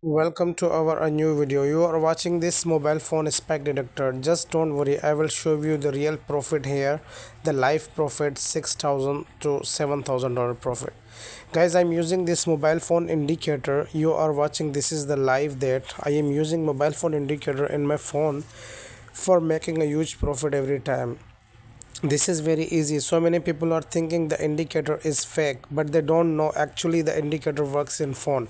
Welcome to our a new video. You are watching this mobile phone spec detector. Just don't worry, I will show you the real profit here. The live profit 6,000 to $7,000 profit. Guys, I'm using this mobile phone indicator. You are watching, this is the live that I am using mobile phone indicator in my phone for making a huge profit every time. This is very easy. So many people are thinking the indicator is fake, but they don't know actually the indicator works in phone.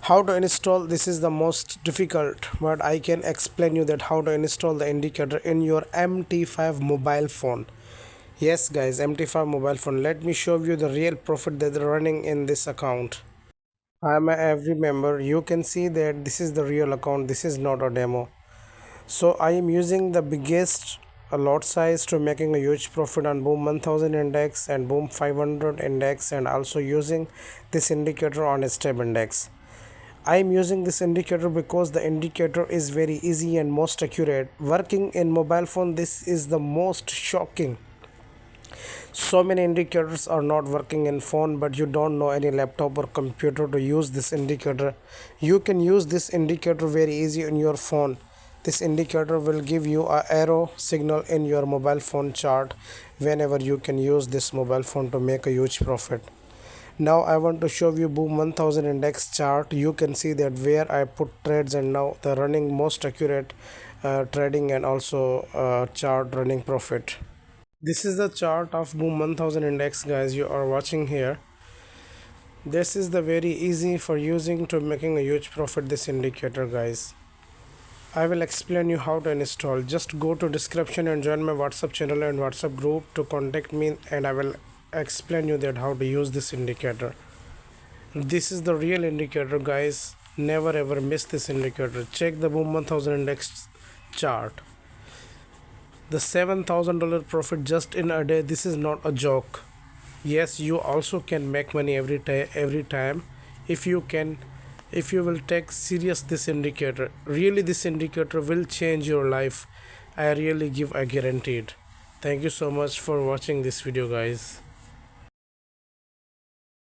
How to install, this is the most difficult, but I can explain you that how to install the indicator in your MT5 mobile phone. Yes guys, MT5 mobile phone. Let me show you the real profit that they're running in this account. I am a every member. You can see that this is the real account, this is not a demo. So I am using the biggest lot size to making a huge profit on boom 1000 index and boom 500 index, and also using this indicator on a step index. I am using this indicator because the indicator is very easy and most accurate. Working in mobile phone, this is the most shocking. So many indicators are not working in phone, but you don't know any laptop or computer to use this indicator. You can use this indicator very easy on your phone. This indicator will give you a arrow signal in your mobile phone chart whenever you can use this mobile phone to make a huge profit. Now I want to show you boom 1000 index chart. You can see that where I put trades and now the running most accurate trading and also chart running profit. This is the chart of boom 1000 index, guys. You are watching here. This is the very easy for using to making a huge profit, this indicator, guys. I will explain you how to install. Just go to description and join my WhatsApp channel and WhatsApp group to contact me, and I will explain you that how to use this indicator. This is the real indicator, guys. Never ever miss this indicator. Check the boom 1000 index chart. The $7,000 profit just in a day. This is not a joke. Yes, you also can make money every time if you can, if you will take serious this indicator. Really, this indicator will change your life. I really give, I guaranteed. Thank you so much for watching this video, guys.